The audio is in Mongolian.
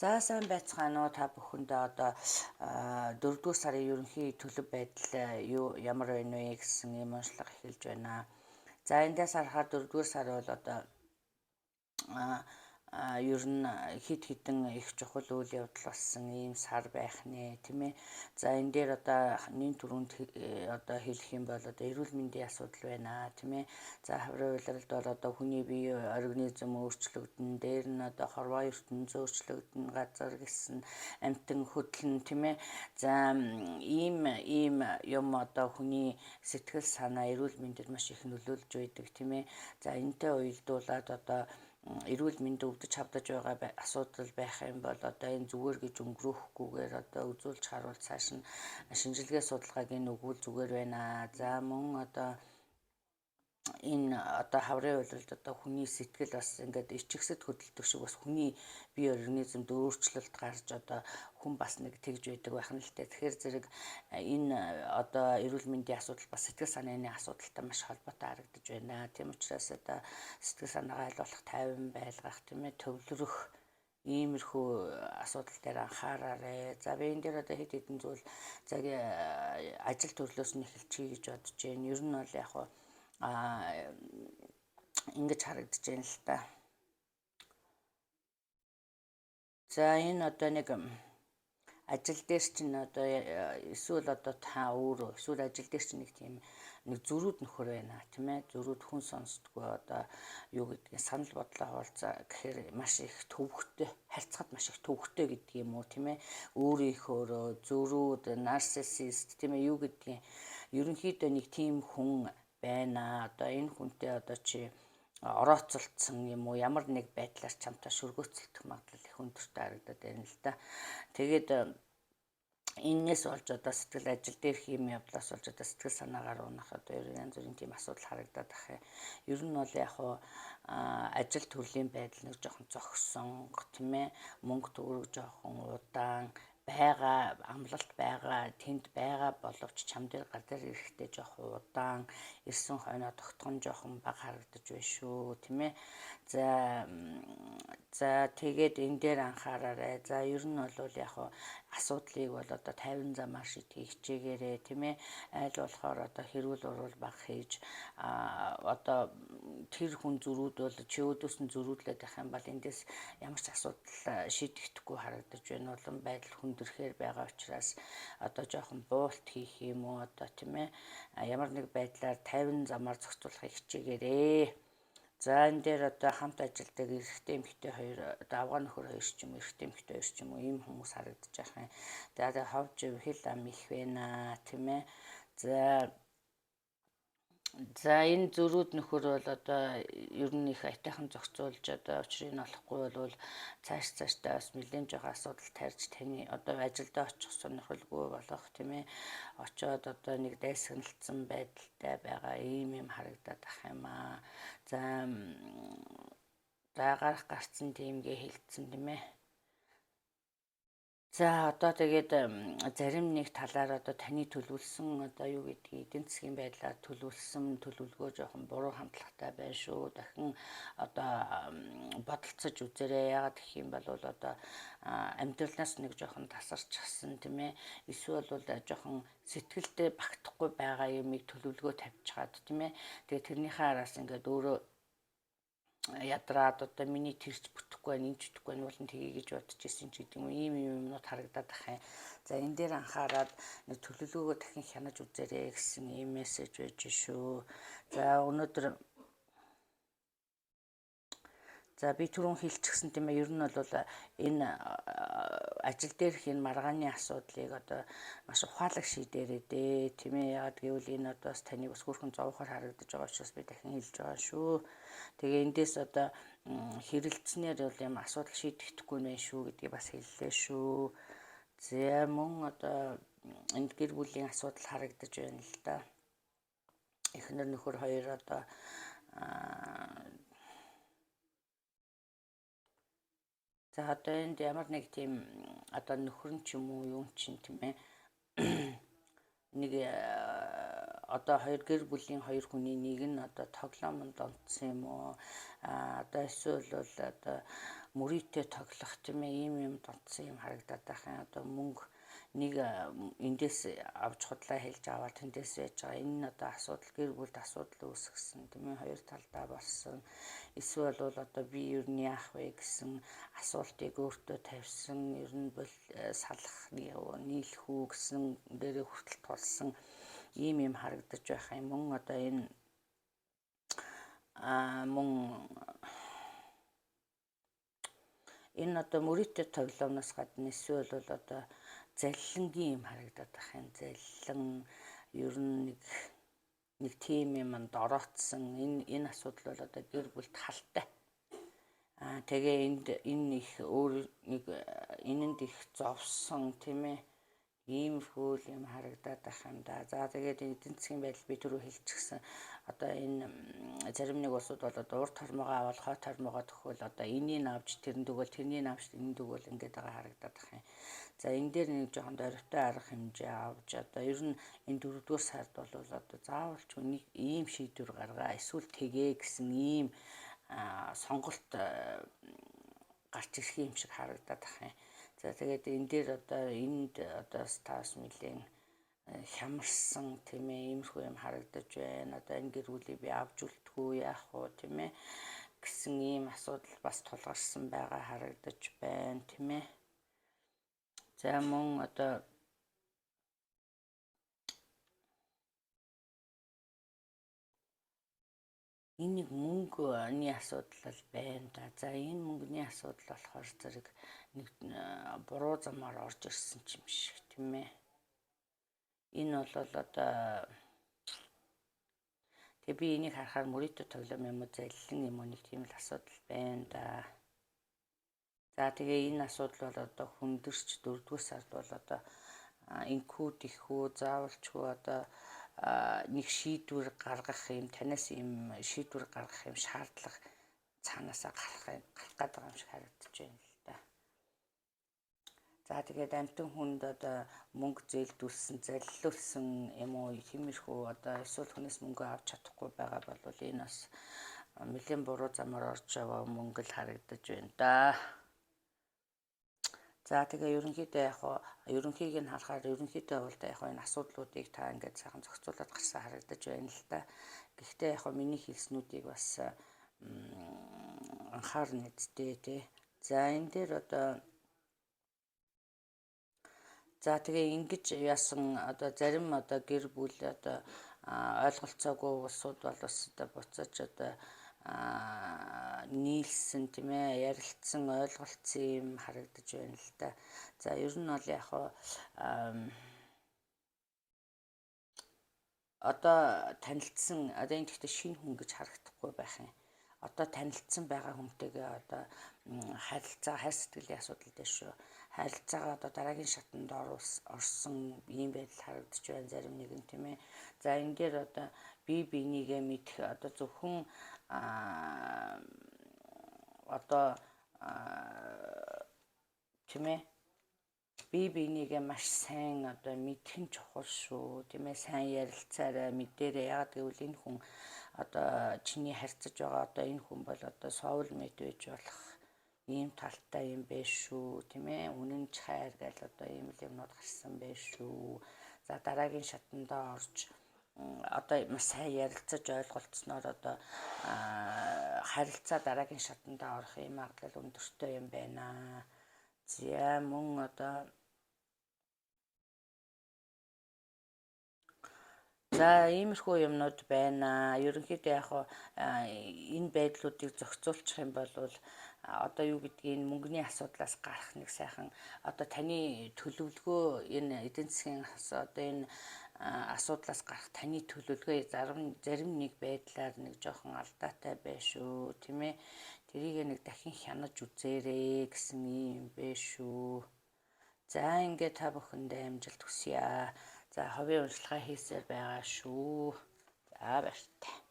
За сайн байцгаана уу та бүхэндээ одоо 4-р сарын ерөнхий төлөв байдал ямар байна вэ гэсэн юм уншлага эхэлж байна. За эндээс харахаар 4-р сар бол одоо ер нь хид хідэн их чухал үйл явдал болсон ийм сар байх нэ тийм ээ. За энэ дээр одоо нэг түрүүнд одоо хэлэх юм бол одоо эрүүл мэндийн асуудал байна тийм ээ. За хаврын улиралд бол одоо хүний бие организм өөрчлөгдөн, дээр нь одоо хорвоо ертөнц өөрчлөгдөн, газар гэсэн амтан хөдлөн тийм ээ. За ийм юм одоо хүний сэтгэл санаа эрүүл мэндэд маш их нөлөөлж байдаг тийм ээ. За энэтэй уялдуулаад одоо эрүүл мэнд өвдөж хавдаж байгаа асуудал байх юм бол одоо энэ зүгээр гэж өнгөрөхгүйгээр одоо үзүүлж харуул цааш нь шинжилгээ судалгаагийн өгвөл зүгээр байна. За мөн одоо энэ одоо хаврын улиралд одоо хүний сэтгэл бас ингээд ичгсэд хөдөлдөг шиг бас хүний бие организмд өөрчлөлт гарч одоо хүн бас нэг тэгж байдаг байх нь л дээ. Тэгэхээр зэрэг энэ одоо эрүүл мэндийн асуудал бас сэтгэл санааны асуудалтай маш холбоотой харагдаж байна. Тийм учраас одоо сэтгэл санаагаа аль болох тайван байлгах тийм ээ, төвлөрөх иймэрхүү асуудал дээр анхаараарай. За би энэ дээр одоо хэд хэдэн зүйл цаг ажил төрлөөс нь эхэлчихье гэж бодож байна. Ер нь бол яг хуу ингэж харагдаж байна л та. За энэ одоо нэг ажил дээр чинь одоо эсвэл одоо та өөрөө эсвэл ажил дээр чинь нэг зөрүүд нөхөр байна тийм ээ. Зөрүүд хүн сонсдгоо одоо юу гэдгийг санал бодлоо хуваалцаа гэхээр маш их төвөгтэй, харьцахад маш их төвөгтэй гэдэг юм уу тийм ээ. Өөрийнхөө зөрүүд, нарциссист тийм ээ, юу гэдгийг ерөнхийдөө нэг тийм хүн байна. Одоо энэ хүнтэй одоо чи орооцолцсон юм уу, ямар нэг байдлаар чамтай шүргөөцөлдөх магадлал их өндөртэй харагдаад байна л да. Тэгээд энээс болж одоо сэтгэл ажил дээр хийм явдлаас болж одоо сэтгэл санаагаар унах одоо янз бүрийн тийм асуудал харагдаад байх юм. Ер нь бол яг хуу ажил төрлийн байдал нэг жоохон зогссон тийм ээ, мөнгө төгрөг жоохон удаан байгаа, амлалт байгаа, тэнд байгаа боловч чам дээр гар дээр ирэхдээ жоохон удаан, ирсэн хойноо тогтхон жоохон бага харагдаж байна шүү тийм ээ. За тэгээд энэ дээр анхаараарай. За ер нь бол яг хуу асуудлыг бол одоо 50 замаар шийдэх хичээгээрээ тийм ээ. Айл болохоор одоо хэрүүл урвал баг хийж одоо тэр хүн зөрүүд бол чи өөдөөс нь зөрүүдлээд байх юм бол эндээс ямар ч асуудал шийдэхдэггүй харагдаж байна. Улам байдал хүндрэхээр байгаа учраас одоо жоохон буулт хийх юм уу одоо тийм ээ. Ямар нэг байдлаар 50 замаар зохицуулахыг хичээгээрээ. За энэ дээр одоо хамт ажилдаг эрэгтэй эмэгтэй хоёр одоо авгаа нөхөр хоёр ч юм уу, эрэгтэй эмэгтэй хоёр ч юм уу ийм хүмүүс харагдаж байгаа юм. Тэгээд ховж хэл ам их байна тийм ээ. За энэ зөрүүд нөхөр бол одоо ер нь их айтайхан зохицуулж одоо учрыг нь олохгүй бол цаашдаа бас нэлээд жоохон асуудал тарьж таны одоо ажилдаа очих сонирхолгүй болох тийм ээ. Очоод одоо нэг дайсагналцсан байдалтай байгаа ийм харагдаад ах юм аа. За гарах гарцсан тиймгээ хэлсэн тийм ээ. За одоо тэгээд зарим нэг талаар одоо таны төлөвлөсөн одоо юу гэдгийг эдийн засгийн байдлаар төлөвлөсөн төлөвлөгөө жоохон буруу хандлагатай байна шүү. Дахин одоо бодолцож үзээрэй. Яагаад гэх юм бол одоо амьдралнаас нэг жоохон тасарчихсан тийм ээ. Эсвэл бол жоохон сэтгэлдээ багтахгүй байгаа юмыг төлөвлөгөө тавьчихад тийм ээ. Тэгээд тэрнийхээ араас ингээд өөрөө ядраад одоо миний тэрч бүтэхгүй байна, энэ ч бүтэхгүй байна, уулын тгий гэж бодож ирсэн ч гэдэг юм. Ийм юмнууд харагдаад байх юм. За энэ дээр анхаарад нэг төлөвлөгөөгөө дахин хянаж үзээрэй гэсэн ийм мессеж байж шүү. За өнөөдөр би түрүүн хэлчихсэн тийм ээ. Ер нь бол энэ ажил дээрх энэ маргааны асуудлыг одоо маш ухаалаг шийдээрэй дээ тийм ээ. Яагаад гэвэл энэ одоо бас таны бас хөрхэн зовхоор харагдаж байгаа учраас би дахин хэлж байгаа шүү. Тэгээ эндээс одоо хэрэлцснээр бол юм асуудал шийдэхдэггүй нэ шүү гэдгийг бас хэллээ шүү. За мөн одоо энд гэр бүлийн асуудал харагдаж байна л да. Эхнэр нөхөр хоёр одоо за одоо энд ямар нэг тийм одоо нөхөр нь ч юм уу юм чинь тийм ээ. Нэг одоо гэр бүлийн хоёр хүний нэг нь одоо тоглоомонд онцсон юм уу? Одоо эсвэл бол одоо мөрийтэй тоглох тийм ээ ийм юм онцсон юм харагдаад байх юм. Одоо мөнгө нэг эндээс авч худлаа хэлж аваад тэндээс яж байгаа. Энэ нь одоо асуудал, гэр бүлд асуудал үүсгэсэн тийм ээ, хоёр талдаа болсон. Эсвэл бол одоо би ер нь яах вэ гэсэн асуултыг өөртөө тавьсан, ер нь бол салах нийлэх үү гэсэн дээрээ хүртэл тулсан ийм юм харагдаж байх юм. Мөн одоо энэ энэ одоо мөрийтэй тоглоомноос гадна эсвэл бол одоо заллингийн юм харагдаад байх юм. Заллин ер нь нэг тийм юмд ороодсон. Энэ асуудал бол одоо гэр бүлд халтай. Тэгээ энэ их өөр нэг энэнд их зовсон тийм ээ. Иймэрхүү юм харагдаад байх юм да. За тэгээд эдийн засгийн байдал би түрүү хэлчихсэн. Одоо энэ зарим нэг улсууд бол одоо урт хормогоо аваад хойт хормогоо төгөөл одоо энийг авч тэрэн дөгөөл тэрнийг авч энэ дөгөөл ингээд байгаа харагдаад байх юм. За энэ дээр нэг жоохон дөрвтэй арга хэмжээ авч одоо ер нь энэ 4-р сард бол одоо заавалч нэг ийм шийдвэр гаргаа эсвэл тэгээ гэсэн ийм сонголт гарч ирэх юм шиг харагдаад байх юм. За тэгээд энэ дээр одоо энд одоо стас нэлийн хямарсан тийм ээ иймэрхүү юм харагдаж байна. Одоо энэ гэр бүлийг би авч үлдэхгүй яах вэ тийм ээ гэсэн ийм асуудал бас тулгарсан байгаа харагдаж байна тийм ээ. За мөн одоо энэ нэг мөнгөний асуудал байна да. За энэ мөнгөний асуудал болохоор зэрэг нэг буруу замаар орж ирсэн юм шиг тийм ээ. Энэ бол одоо тэгээ би энийг харахаар мөрийтэй тоглоом юм уу заллин юм уу нэг тийм л асуудал байна да. За тэгээ энэ асуудал бол одоо хүндэрч 4-р сард бол одоо инхүү тэхүү заавалчгүй одоо нэг шийдвэр гаргах юм танаас юм шийдвэр гаргах юм шаардлага цаанаасаа гарах гээд байгаа юм шиг харагдаж байна л да. За тэгээд амтан хүнд одоо мөнгө зээлдүүлсэн, заллиулсан юм уу тиймэрхүү одоо эсвэл хүнээс мөнгө авч чадахгүй байгаа бол энэ бас нэлээд буруу замаар орж байгаа мөнгө л харагдаж байна да. За тэгээ ерөнхийдөө ерөнхийг нь харахаар ерөнхийдөө бол энэ асуудлуудыг та ингээд сайхан зохицуулаад гарсан харагдаж байна л та. Гэхдээ миний хэлснүүдийг бас анхаарна үсттэй тий. За энэ дээр одоо за тэгээ ингэж яасан одоо зарим одоо гэр бүл одоо ойлголцоогүй улсууд бол бас одоо буцаж одоо нийлсэн тийм ээ ярилцсан ойлголцсон юм харагдаж байна л та. За ер нь бол одоо танилцсан одоо энэ гэхдээ шинэ хүн гэж харагдахгүй байх юм. Одоо танилцсан байгаа хүнтэйгээ одоо харилцаа хайр сэтгэлийн асуудал дээр шүү. Харилцаагаа одоо дараагийн шатанд орсон ийм байдал харагдаж байна зарим нэгэн тийм ээ. За энэ дээр одоо бинийгээ мэдэх одоо зөвхөн одоо тийм ээ бинийгээ маш сайн одоо мэдэх нь чухал шүү тийм ээ. Сайн ярилцаарай мэдээрэй. Яагаад гэвэл энэ хүн одоо чиний харьцаж байгаа одоо энэ хүн бол одоо soulmate байж болох ийм талтай юм биш шүү тийм ээ. Үнэн хайр гэл одоо ийм л юмнууд гарсан байх шүү. За дараагийн шатандаа орж одоо маш сайн ярилцаж ойлголцсноор одоо харилцаа дараагийн шатандаа орох юм магадлал өндөртэй юм байна. За мөн одоо за иймэрхүү юмнууд байна. Ерөнхийдөө энэ байдлуудыг зохицуулчих юм бол одоо юу гэдгийг мөнгөний асуудлаас гарах нэг сайхан одоо таны төлөвлөгөө энэ эдийн засгийн одоо энэ асуудлаас гарах таны төлөвлөгөө зарим нэг байдлаар нэг жоохон алдаатай байх шүү тийм ээ. Тэрийг нэг дахин хянаж үзээрэй гэсэн юм байх шүү. За ингээд та бүхэндээ амжилт хүсье. За ховын уншлагаа хийсээр байгаа шүү. За баяртай.